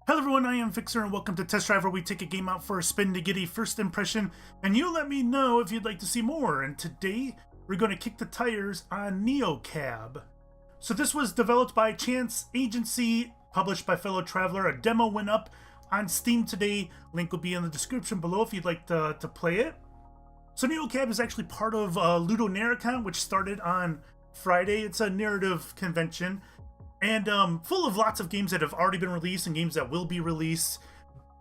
Hello everyone, I am Fixxxer and welcome to Test Drive, where we take a game out for a spin to get a first impression, and you let me know if you'd like to see more. And today, we're going to kick the tires on NeoCab. So this was developed by Chance Agency, published by fellow Traveler. A demo went up on Steam today. Link will be in the description below if you'd like to play it. So NeoCab is actually part of LudoNarraCon, which started on Friday. It's a narrative convention. And full of lots of games that have already been released and games that will be released.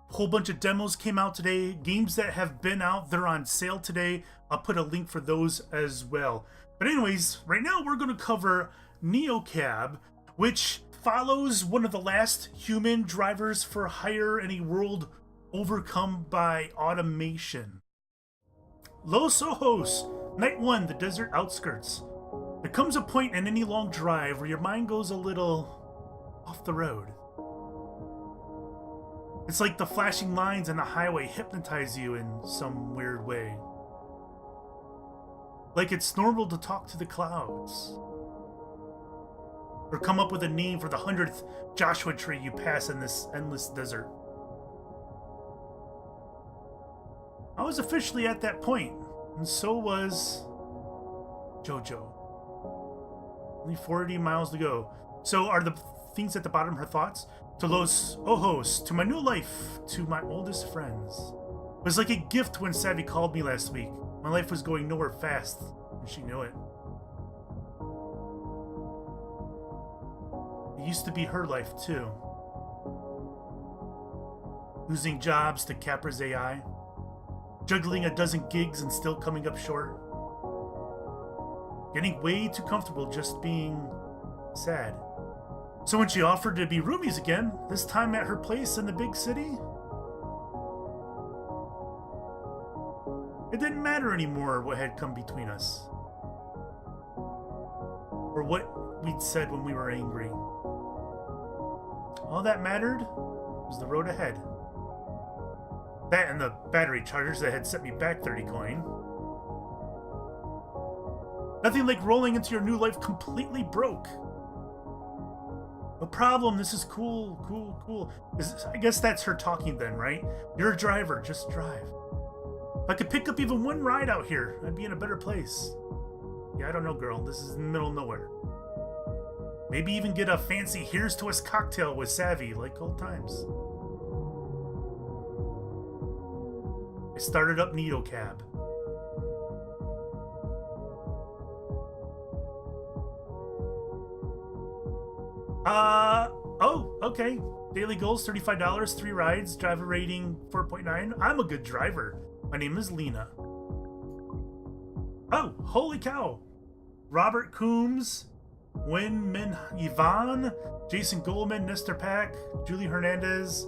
A whole bunch of demos came out today. Games that have been out, they're on sale today. I'll put a link for those as well. But anyways, right now we're going to cover NeoCab, which follows one of the last human drivers for hire in a world overcome by automation. Los Ojos, Night 1, the desert outskirts. There comes a point in any long drive where your mind goes a little off the road. It's like the flashing lines on the highway hypnotize you in some weird way. Like it's normal to talk to the clouds. Or come up with a name for the 100th Joshua tree you pass in this endless desert. I was officially at that point, and so was Jojo. Only 40 miles to go. So are the things at the bottom her thoughts? To Los Ojos, to my new life, to my oldest friends. It was like a gift when Savvy called me last week. My life was going nowhere fast, and she knew it. It used to be her life, too. Losing jobs to Capra's AI. Juggling a dozen gigs and still coming up short. Getting way too comfortable just being sad. So when she offered to be roomies again, this time at her place in the big city, it didn't matter anymore what had come between us. Or what we'd said when we were angry. All that mattered was the road ahead. That and the battery chargers that had set me back 30 coin. Nothing like rolling into your new life completely broke. No problem, this is cool, cool. I guess that's her talking then, right? You're a driver, just drive. If I could pick up even one ride out here, I'd be in a better place. Yeah, I don't know, girl. This is in the middle of nowhere. Maybe even get a fancy here's to us cocktail with Savvy, like old times. I started up NeoCab. Oh, okay. Daily goals, $35, 3 rides, driver rating 4.9. I'm a good driver. My name is Lina. Oh, holy cow. Robert Coombs, Wen Min Yvonne, Jason Goldman, Nestor Pack, Julie Hernandez.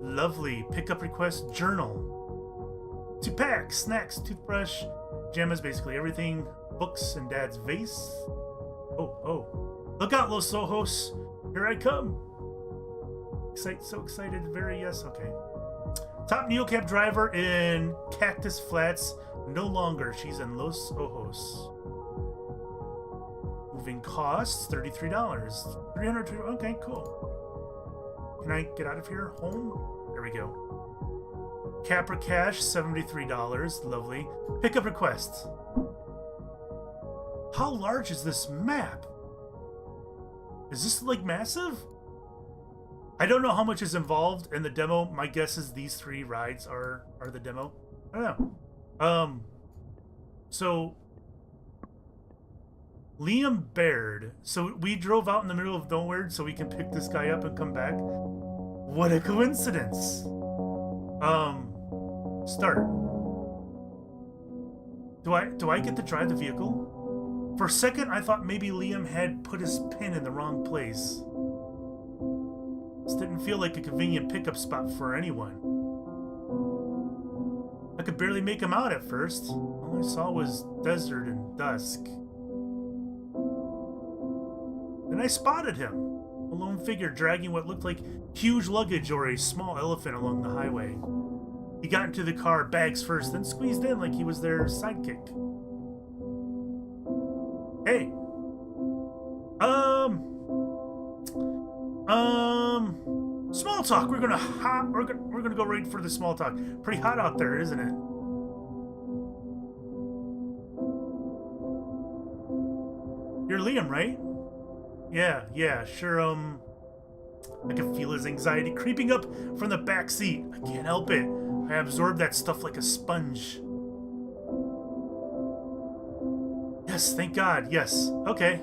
Lovely. Pickup request, journal. 2 packs, snacks, toothbrush, pajamas, basically everything. Books and dad's vase. Oh. Look out, Los Ojos. Here I come. So excited. Very yes. Okay. Top NeoCab driver in Cactus Flats. No longer. She's in Los Ojos. Moving costs, $33. $300. Okay, cool. Can I get out of here? Home? There we go. Capra cash, $73. Lovely. Pickup request. How large is this map? Is this like massive? I don't know how much is involved in the demo. My guess is these 3 rides are the demo. I don't know. So Liam Baird. So we drove out in the middle of nowhere so we can pick this guy up and come back. What a coincidence. Start. Do I get to drive the vehicle? For a second, I thought maybe Liam had put his pin in the wrong place. This didn't feel like a convenient pickup spot for anyone. I could barely make him out at first. All I saw was desert and dusk. Then I spotted him, a lone figure dragging what looked like huge luggage or a small elephant along the highway. He got into the car, bags first, then squeezed in like he was their sidekick. Hey. Small talk. We're gonna go right for the small talk. Pretty hot out there, isn't it? You're Liam, right? Yeah, sure. I can feel his anxiety creeping up from the back seat. I can't help it. I absorb that stuff like a sponge. Yes, thank God. Yes. Okay.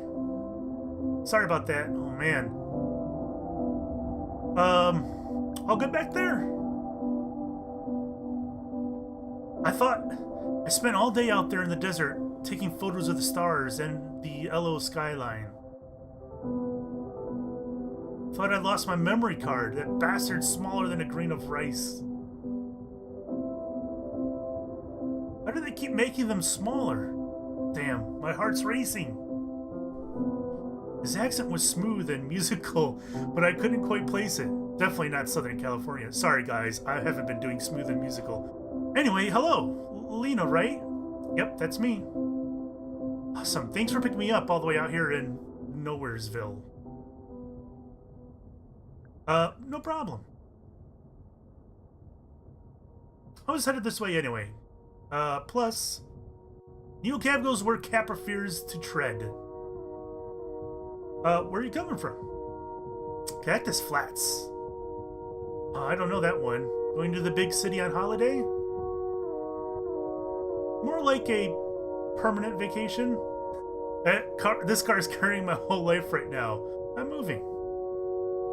Sorry about that. Oh man. All good back there? I spent all day out there in the desert taking photos of the stars and the LO skyline. Thought I'd lost my memory card. That bastard's smaller than a grain of rice. Why do they keep making them smaller? Damn, my heart's racing. His accent was smooth and musical, but I couldn't quite place it. Definitely not Southern California. Sorry guys, I haven't been doing smooth and musical. Anyway, hello. Lina, right? Yep, that's me. Awesome, thanks for picking me up all the way out here in Nowheresville. No problem. I was headed this way anyway. Plus, Neocab goes where Capper fears to tread. Where are you coming from? Cactus Flats. I don't know that one. Going to the big city on holiday? More like a permanent vacation. This car is carrying my whole life right now. I'm moving.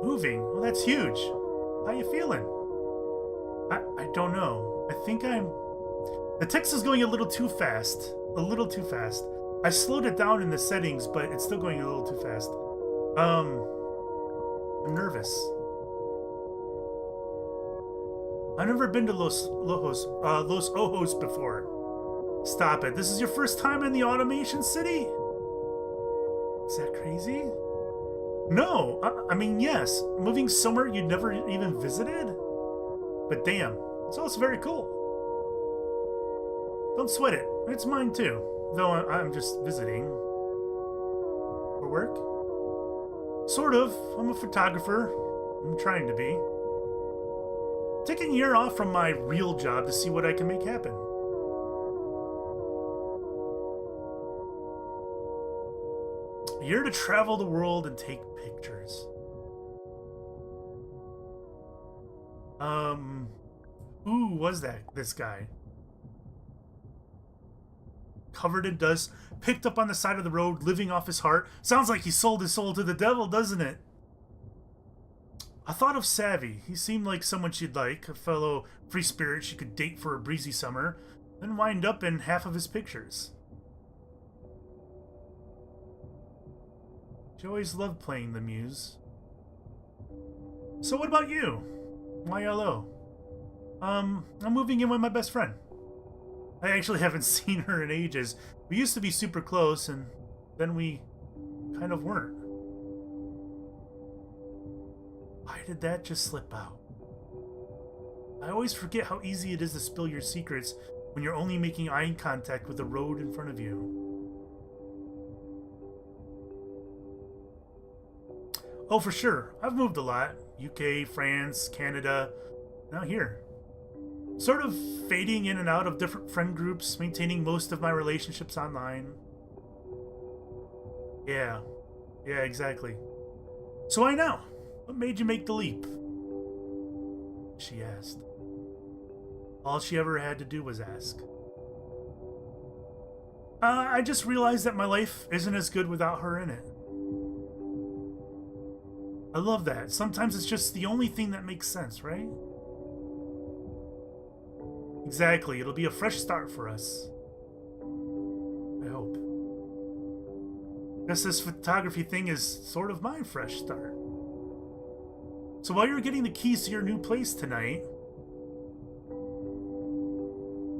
Moving? Well, that's huge. How you feeling? I don't know. I think the text is going a little too fast. A little too fast. I slowed it down in the settings, but it's still going a little too fast. I'm nervous. I've never been to Los Ojos before. Stop it. This is your first time in the automation city? Is that crazy? No. I mean, yes. Moving somewhere you'd never even visited? But damn, it's also very cool. Don't sweat it. It's mine too. Though I'm just visiting. For work? Sort of. I'm a photographer. I'm trying to be. Taking a year off from my real job to see what I can make happen. A year to travel the world and take pictures. Who was this guy? Covered in dust, picked up on the side of the road, living off his heart. Sounds like he sold his soul to the devil, doesn't it? I thought of Savvy. He seemed like someone she'd like, a fellow free spirit she could date for a breezy summer, then wind up in half of his pictures. She always loved playing the muse. So what about you? Why hello? I'm moving in with my best friend. I actually haven't seen her in ages. We used to be super close, and then we kind of weren't. Why did that just slip out? I always forget how easy it is to spill your secrets when you're only making eye contact with the road in front of you. Oh, for sure. I've moved a lot. UK, France, Canada, now here. Sort of fading in and out of different friend groups, maintaining most of my relationships online. Yeah, exactly. So why now? What made you make the leap? She asked. All she ever had to do was ask. I just realized that my life isn't as good without her in it. I love that. Sometimes it's just the only thing that makes sense, right? Exactly. It'll be a fresh start for us. I hope. Guess this photography thing is sort of my fresh start. So while you're getting the keys to your new place tonight,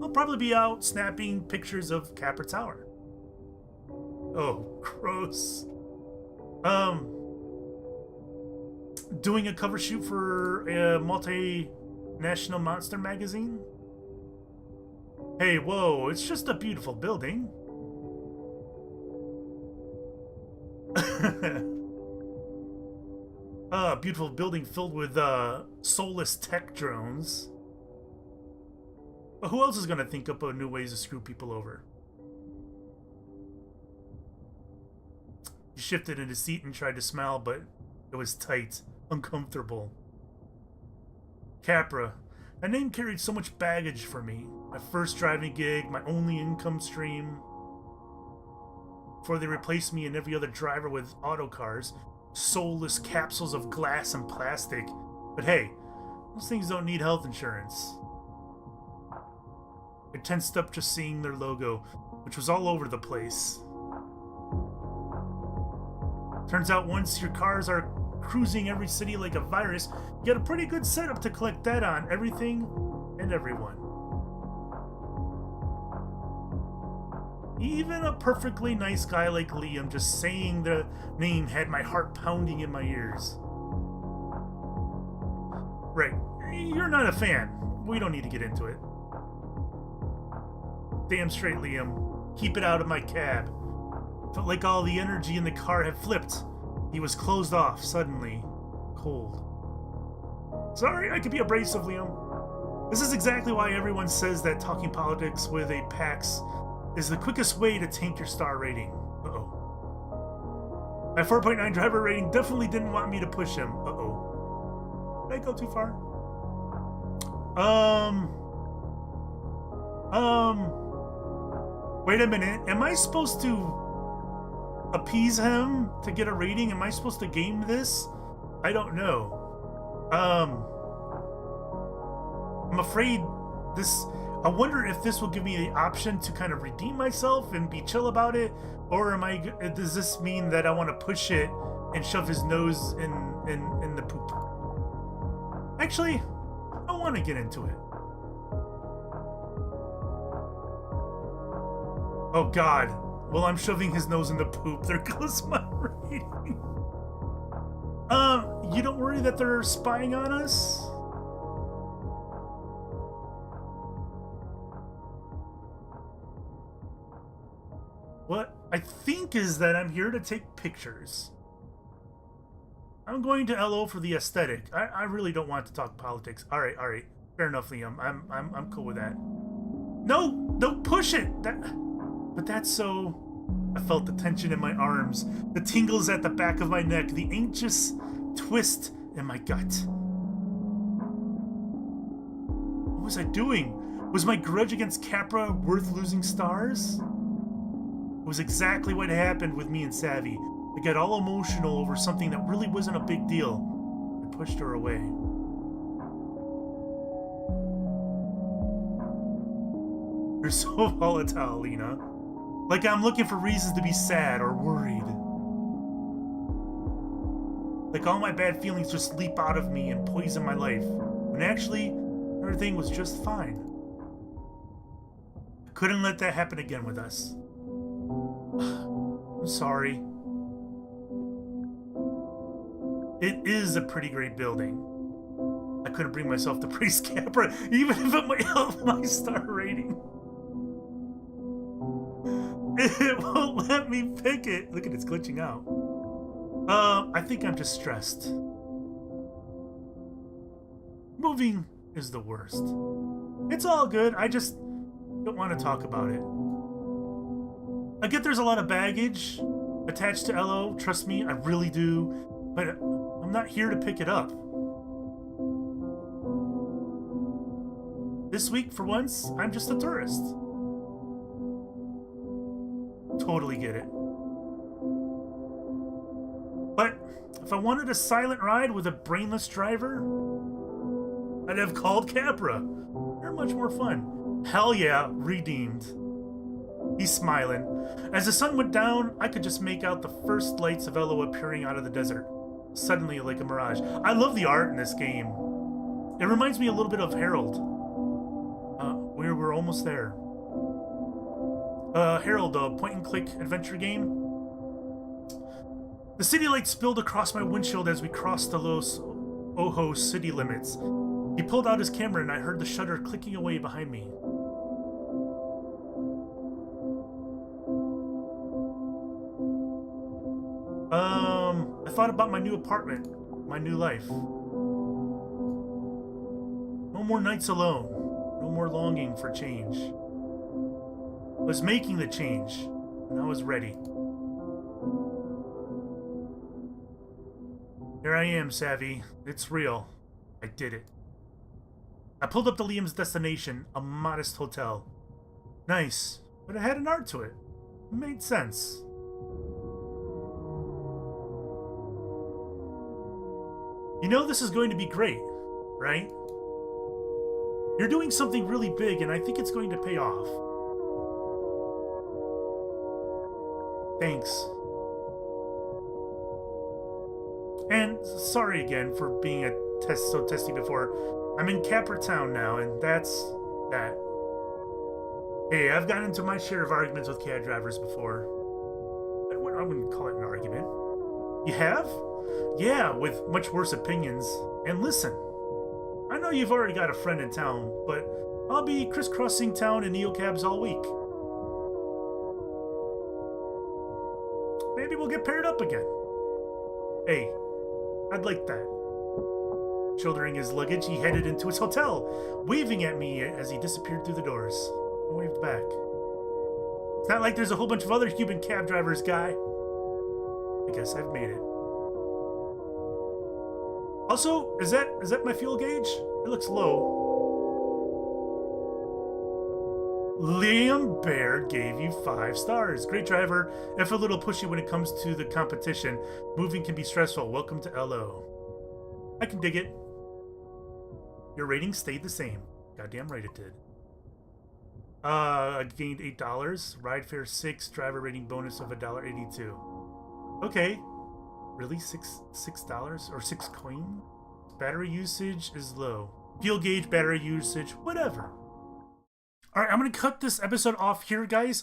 I'll probably be out snapping pictures of Capper Tower. Oh, gross. Doing a cover shoot for a multinational monster magazine? Hey, whoa, it's just a beautiful building. A beautiful building filled with soulless tech drones. But who else is going to think up new ways to screw people over? He shifted in his seat and tried to smile, but it was tight, uncomfortable. Capra. That name carried so much baggage for me. My first driving gig, my only income stream. Before they replaced me and every other driver with autocars, soulless capsules of glass and plastic. But hey, those things don't need health insurance. I tensed up just seeing their logo, which was all over the place. Turns out once your cars are cruising every city like a virus, you got a pretty good setup to collect that on everything and everyone. Even a perfectly nice guy like Liam just saying the name had my heart pounding in my ears. Right, you're not a fan. We don't need to get into it. Damn straight, Liam. Keep it out of my cab. Felt like all the energy in the car had flipped. He was closed off, suddenly. Cold. Sorry, I could be abrasive, Liam. This is exactly why everyone says that talking politics with a PAX is the quickest way to tank your star rating. Uh-oh. My 4.9 driver rating definitely didn't want me to push him. Uh-oh. Did I go too far? Wait a minute. Am I supposed to appease him to get a rating? Am I supposed to game this? I don't know. I'm afraid this... I wonder if this will give me the option to kind of redeem myself and be chill about it, or does this mean that I want to push it and shove his nose in the poop? Actually, I want to get into it. Oh God. Well, I'm shoving his nose in the poop. There goes my rating. You don't worry that they're spying on us? What I think is that I'm here to take pictures. I'm going to LO for the aesthetic. I really don't want to talk politics. All right. Fair enough, Liam. I'm cool with that. No, don't push it. But that's so... I felt the tension in my arms, the tingles at the back of my neck, the anxious twist in my gut. What was I doing? Was my grudge against Capra worth losing stars? It was exactly what happened with me and Savvy. I got all emotional over something that really wasn't a big deal. I pushed her away. You're so volatile, Lina. Like I'm looking for reasons to be sad or worried. Like all my bad feelings just leap out of me and poison my life. When actually, everything was just fine. I couldn't let that happen again with us. I'm sorry. It is a pretty great building. I couldn't bring myself to praise Capra, even if it might help my star rating. It won't let me pick it. Look at it's glitching out. I think I'm just stressed. Moving is the worst. It's all good. I just don't want to talk about it. I get there's a lot of baggage attached to LO. Trust me, I really do. But I'm not here to pick it up. This week, for once, I'm just a tourist. Totally get it. But if I wanted a silent ride with a brainless driver, I'd have called Capra. They're much more fun. Hell yeah, redeemed. He's smiling. As the sun went down, I could just make out the first lights of LO appearing out of the desert. Suddenly, like a mirage. I love the art in this game. It reminds me a little bit of Harold. We're almost there. Harold, a point-and-click adventure game. The city lights spilled across my windshield as we crossed the Los Ojos city limits. He pulled out his camera and I heard the shutter clicking away behind me. I thought about my new apartment, my new life. No more nights alone. No more longing for change. I was making the change, and I was ready. Here I am, Savvy. It's real. I did it. I pulled up to Liam's destination, a modest hotel. Nice, but it had an art to it. It made sense. You know this is going to be great, right? You're doing something really big, and I think it's going to pay off. Thanks. And sorry again for being so testy before. I'm in Capper Town now, and that's that. Hey, I've gotten into my share of arguments with cab drivers before. I wouldn't call it an argument. You have? Yeah, with much worse opinions. And listen, I know you've already got a friend in town, but I'll be crisscrossing town in neocabs all week. Maybe we'll get paired up again. Hey, I'd like that. Shouldering his luggage, he headed into his hotel, waving at me as he disappeared through the doors. I waved back. It's not like there's a whole bunch of other human cab drivers, guy. I guess I've made it. Also, is that my fuel gauge? It looks low. Liam Bear gave you 5 stars. Great driver. If a little pushy when it comes to the competition. Moving can be stressful. Welcome to LO. I can dig it. Your rating stayed the same. Goddamn right it did. I gained $8. Ride fare 6. Driver rating bonus of $1.82. Okay. Really? $6 or 6 coin? Battery usage is low. Fuel gauge, battery usage, whatever. Alright, I'm going to cut this episode off here, guys.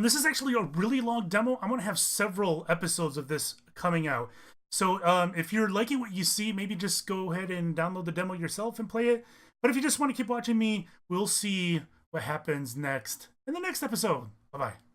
This is actually a really long demo. I'm going to have several episodes of this coming out. So if you're liking what you see, maybe just go ahead and download the demo yourself and play it. But if you just want to keep watching me, we'll see what happens next in the next episode. Bye-bye.